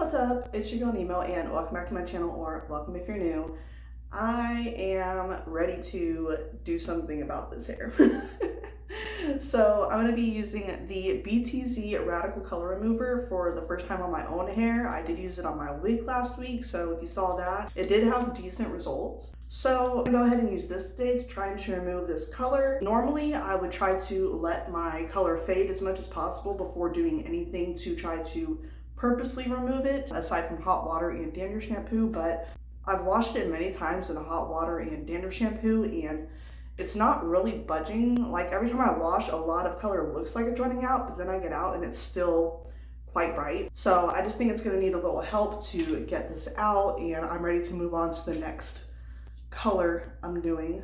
What's up? It's your girl Nemo and welcome back to my channel, or welcome if you're new. I am ready to do something about this hair. So I'm going to be using the BTZ Radical Color Remover for the first time on my own hair. I did use it on my wig last week, so if you saw that, it did have decent results. So I'm going to go ahead and use this today to try and remove this color. Normally, I would try to let my color fade as much as possible before doing anything to try to purposely remove it, aside from hot water and dandruff shampoo, but I've washed it many times in hot water and dandruff shampoo and it's not really budging. Like every time I wash, a lot of color looks like it's running out, but then I get out and it's still quite bright. So I just think it's gonna need a little help to get this out, and I'm ready to move on to the next color I'm doing.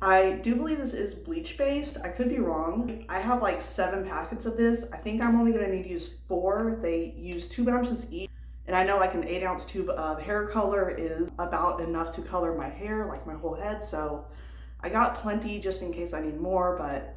I do believe this is bleach based. I could be wrong. I have like 7 packets of this. I think I'm only gonna need to use 4. They use 2 ounces each. And I know like an 8-ounce tube of hair color is about enough to color my hair, like my whole head. So I got plenty just in case I need more, but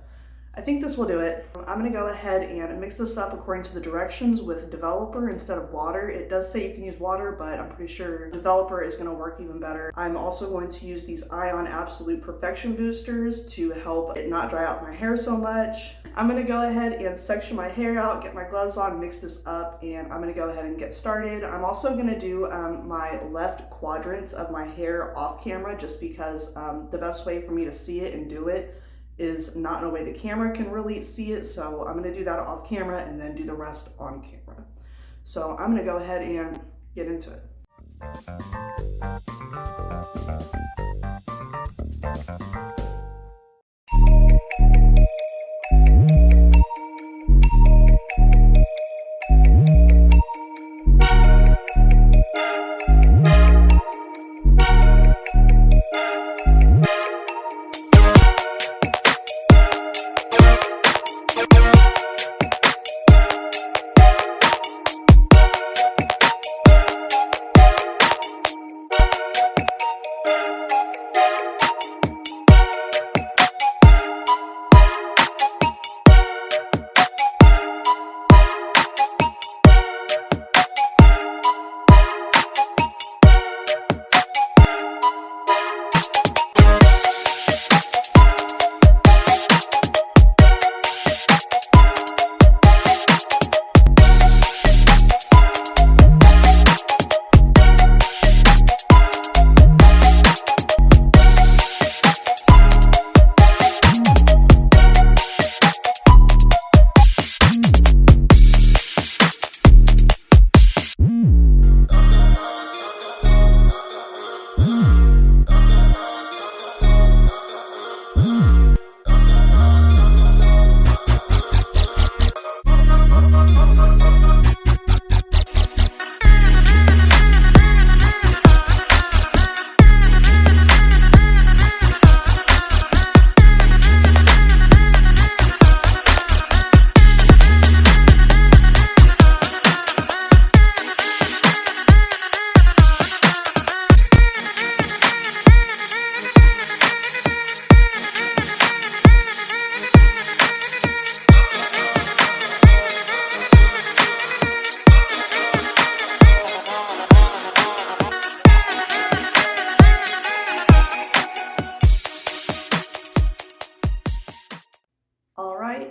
I think this will do it. I'm gonna go ahead and mix this up according to the directions with developer instead of water. It does say you can use water, but I'm pretty sure developer is gonna work even better. I'm also going to use these Ion Absolute Perfection Boosters to help it not dry out my hair so much. I'm gonna go ahead and section my hair out, get my gloves on, mix this up, and I'm gonna go ahead and get started. I'm also gonna do my left quadrant of my hair off camera just because the best way for me to see it and do it is not in a way the camera can really see it. So I'm gonna do that off camera and then do the rest on camera. So I'm gonna go ahead and get into it.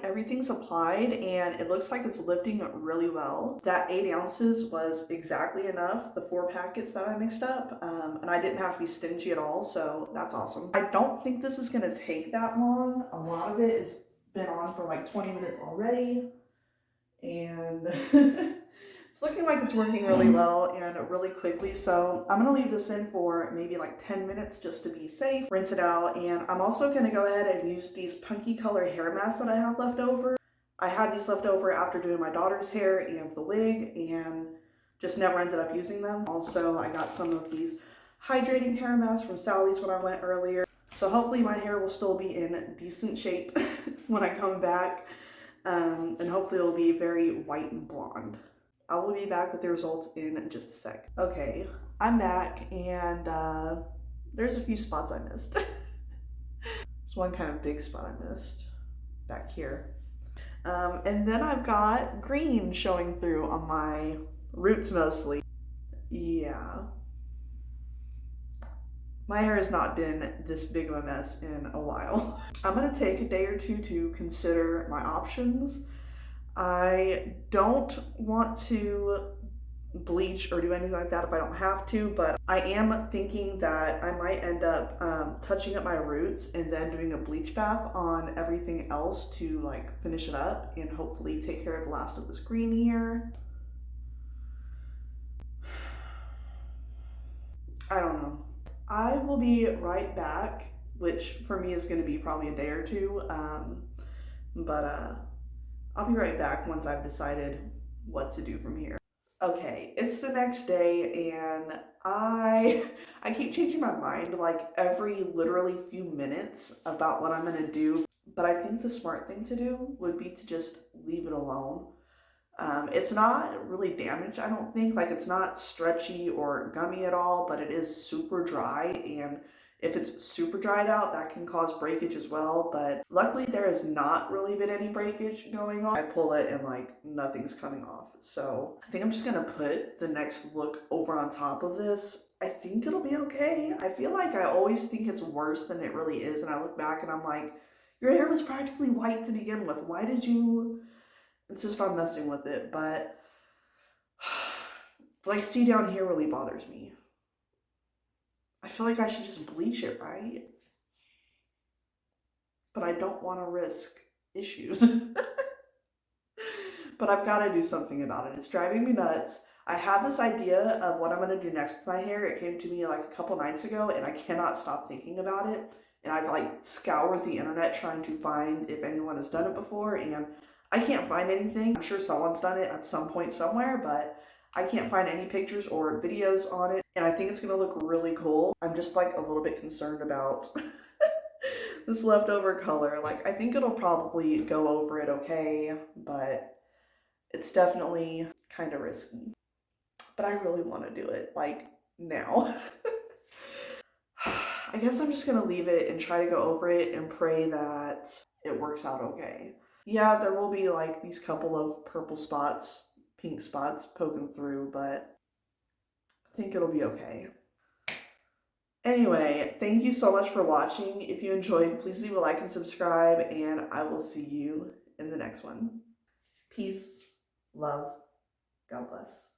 Everything's applied and it looks like it's lifting really well. That 8 ounces was exactly enough, the 4 packets that I mixed up, and I didn't have to be stingy at all, so that's awesome. I don't think this is gonna take that long. A lot of it has been on for like 20 minutes already, and it's looking like it's working really well and really quickly. So I'm gonna leave this in for maybe like 10 minutes just to be safe, rinse it out. And I'm also gonna go ahead and use these punky color hair masks that I have left over. I had these left over after doing my daughter's hair and the wig and just never ended up using them. Also, I got some of these hydrating hair masks from Sally's when I went earlier. So hopefully my hair will still be in decent shape when I come back. And hopefully it'll be very white and blonde. I will be back with the results in just a sec. Okay, I'm back, and there's a few spots I missed. There's one kind of big spot I missed back here. And then I've got green showing through on my Roots mostly. Yeah. My hair has not been this big of a mess in a while. I'm gonna take a day or two to consider my options. I don't want to bleach or do anything like that if I don't have to, but I am thinking that I might end up touching up my roots and then doing a bleach bath on everything else to like finish it up and hopefully take care of the last of this green here. I don't know. I will be right back, which for me is going to be probably a day or two, but I'll be right back once I've decided what to do from here. Okay, it's the next day and I keep changing my mind like every literally few minutes about what I'm gonna do, but I think the smart thing to do would be to just leave it alone. It's not really damaged, I don't think. Like, it's not stretchy or gummy at all, but it is super dry, and if it's super dried out, that can cause breakage as well. But luckily, there has not really been any breakage going on. I pull it and like nothing's coming off. So I think I'm just gonna put the next look over on top of this. I think it'll be okay. I feel like I always think it's worse than it really is, and I look back and I'm like, your hair was practically white to begin with. Why did you insist on messing with it? But like, see down here really bothers me. I feel like I should just bleach it, right? But I don't want to risk issues. But I've got to do something about it. It's driving me nuts. I have this idea of what I'm going to do next with my hair. It came to me like a couple nights ago and I cannot stop thinking about it. And I've like scoured the internet trying to find if anyone has done it before, and I can't find anything. I'm sure someone's done it at some point somewhere, but I can't find any pictures or videos on it. And I think it's gonna look really cool. I'm just like a little bit concerned about this leftover color. Like, I think it'll probably go over it okay, but it's definitely kind of risky. But I really want to do it, like, now. I guess I'm just gonna leave it and try to go over it and pray that it works out okay. Yeah, there will be like these couple of purple spots, pink spots poking through, but I think it'll be okay. Anyway, thank you so much for watching. If you enjoyed, please leave a like and subscribe, and I will see you in the next one. Peace, love, God bless.